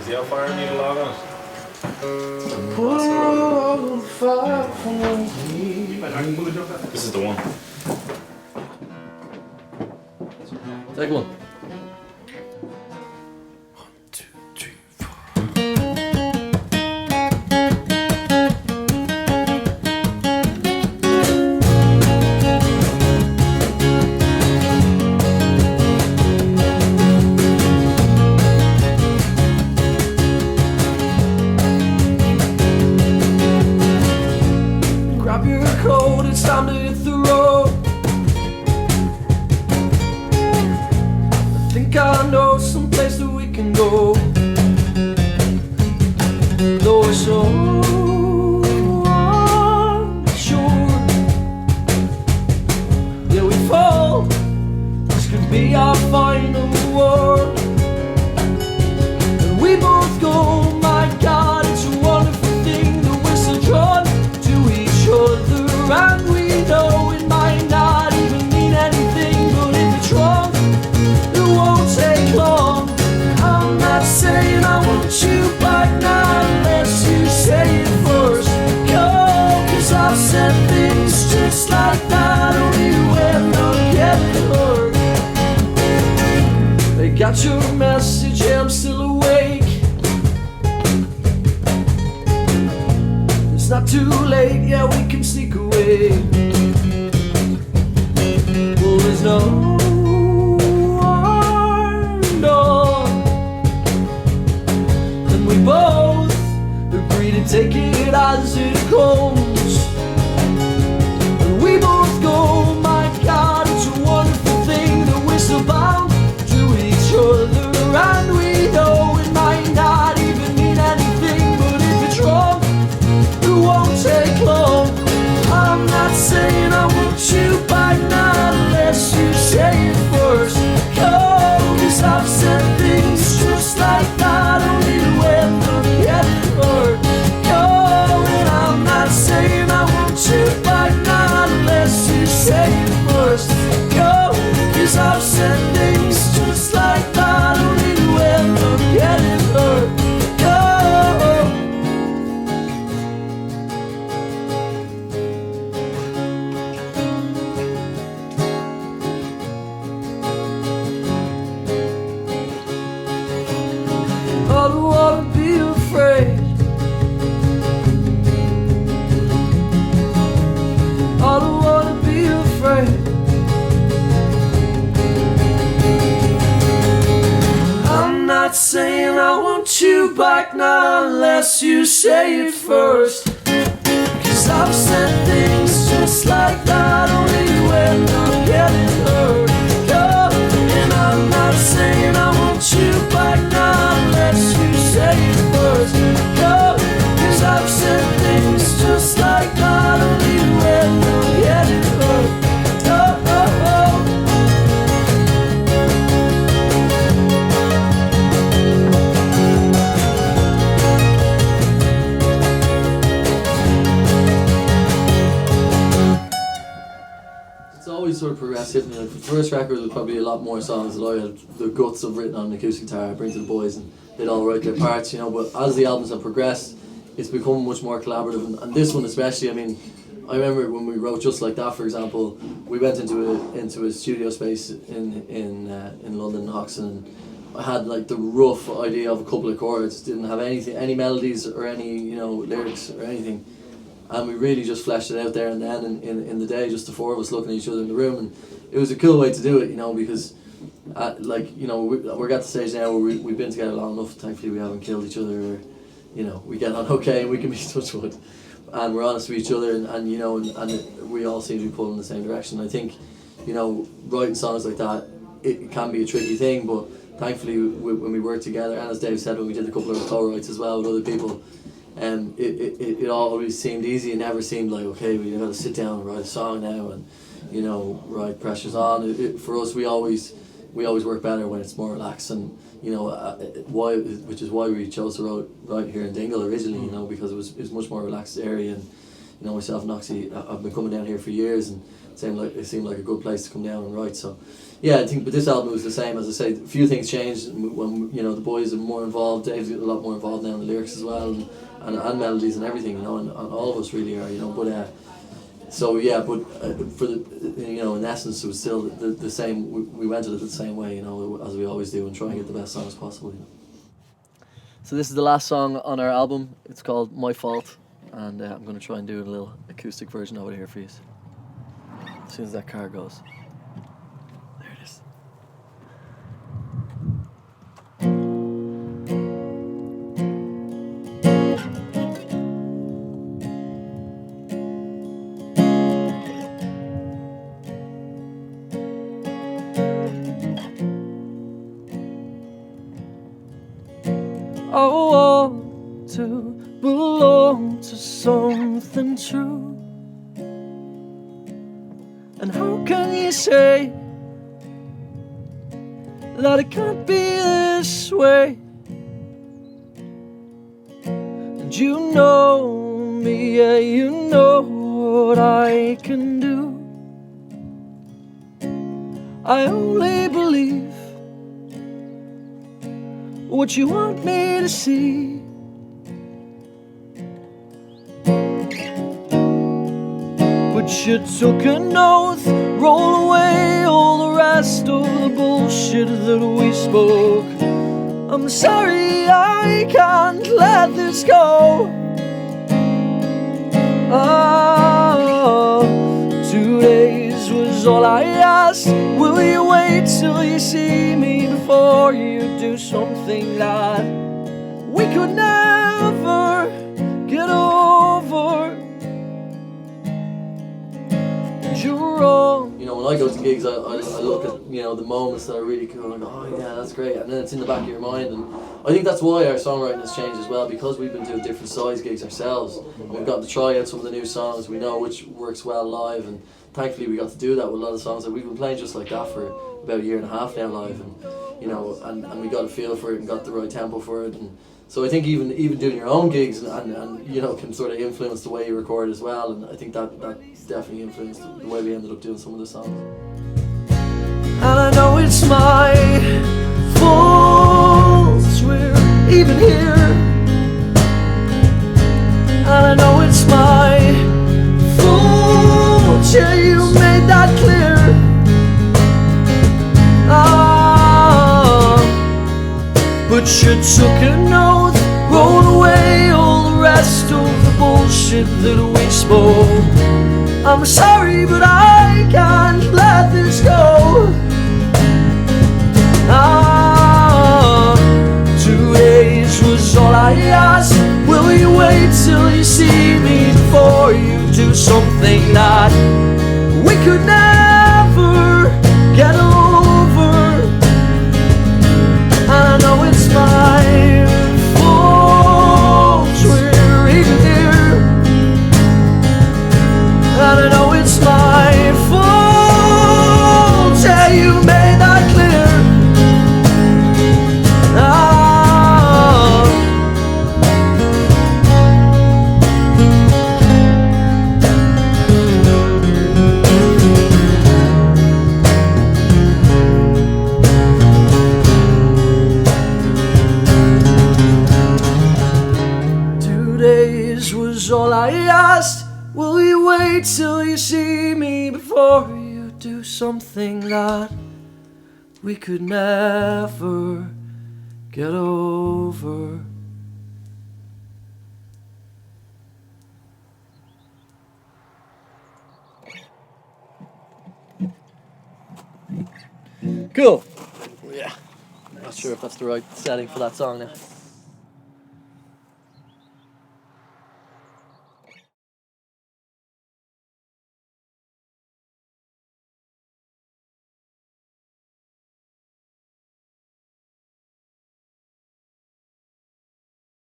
Does the fire need a log on it? This is the one. Take one. Grab your coat, it's time to hit the road. I think I know some place that we can go. Though it's so unsure. Yeah, we fall. This could be our final war. And we both go, my God, it's a wonderful thing that we're so drawn to each other. And we know it might not even mean anything, but if it's wrong, it won't take long. I'm not saying I want you back now unless you say it first. Go, 'cause I've said things just like that only when I'm getting hurt. They got your message, yeah, I'm still awake. It's not too late, yeah, we can sneak away. Well, there's no harm done, and we both agree to take it as it comes. And we both go, my God, it's a wonderful thing that we're so bound to each other. And we know it might not even mean anything, but if it's wrong, it won't take long. I'm not saying I want you back now unless you say it first. Go, 'cause I've said things just like that only when I'm getting hurt. Go, and I'm not saying I want you back now unless you say it first. Go, 'cause I've said things just like that only when I'm getting hurt. Go. I don't wanna be afraid. I don't wanna be afraid. I'm not saying I want you back now unless you say it first. 'Cause I've said things just like that only when I'm getting hurt. Go, and I'm not saying I want you back now unless you say it first. Go, 'cause I've said things just like that only when I'm getting hurt. Go, oh, oh. It's always sort of progressive. You know, the first record was probably a lot more songs that I had the guts of written on an acoustic guitar. I bring to the boys and they'd all write their parts, you know. But as the albums have progressed, it's become much more collaborative. And this one especially, I mean, I remember when we wrote Just Like That, for example, we went into a studio space in London, Hoxton, and I had like the rough idea of a couple of chords. Didn't have any melodies or any lyrics or anything. And we really just fleshed it out there and then in the day, just the four of us looking at each other in the room, and it was a cool way to do it, because we're at the stage now where we've been together long enough. Thankfully, we haven't killed each other, or we get on okay, and we can be touch wood, and we're honest with each other, and we all seem to be pulling in the same direction. I think, writing songs like that, it can be a tricky thing, but thankfully when we work together, and as Dave said, when we did a couple of co-writes as well with other people, it always seemed easy. It never seemed like, okay, we got to sit down and write a song now, and right, pressure's on. For us, we always work better when it's more relaxed, and which is why we chose to write here in Dingle originally, because it was much more relaxed area, and you know, myself and Oxy, I've been coming down here for years, and it seemed like a good place to come down and write. So yeah, I think, but this album was the same. As I say, a few things changed when, you know, the boys are more involved. Dave's a lot more involved now in the lyrics as well, and melodies and everything, you know, and all of us really are, you know. But so yeah, but for the, you know, in essence, it was still the same. We went at it the same way, you know, as we always do, and try and get the best songs possible. You know? So this is the last song on our album. It's called My Fault, and I'm going to try and do a little acoustic version over here for you. As soon as that car goes. There it is. I want to belong to something true. And how can you say that it can't be this way? And you know me, yeah, you know what I can do. I only believe what you want me to see. But you took an oath, roll away all the rest of the bullshit that we spoke. I'm sorry, I can't let this go. Oh, 2 days was all I asked. Will you wait till you see me before you do something that we could never get over? You're wrong. You know, when I go to gigs, I look at, you know, the moments that are really cool, and I go, oh yeah, that's great, and then it's in the back of your mind. And I think that's why our songwriting has changed as well, because we've been doing different size gigs ourselves, and we've gotten to try out some of the new songs. We know which works well live, and thankfully we got to do that with a lot of songs that we've been playing just like that for about a year and a half now live, and you know, and we got a feel for it and got the right tempo for it. And so I think even doing your own gigs and you know, can sort of influence the way you record as well, and I think that definitely influenced the way we ended up doing some of the songs. And I know it's my fault we're even here, and I know it's my fault, yeah, you made that clear. But you took an oath, rolled away all the rest of the bullshit that we spoke. I'm sorry, but I can't let this go. 2 days was all I asked. Will you wait till you see me before you do something that we could never get over? I know it's my fault we're even here, and I know it's my fault, yeah, you made that clear. 2 days was all I asked. Will you wait till you see me before you do something that we could never get over? Cool. Yeah. Not sure if that's the right setting for that song now.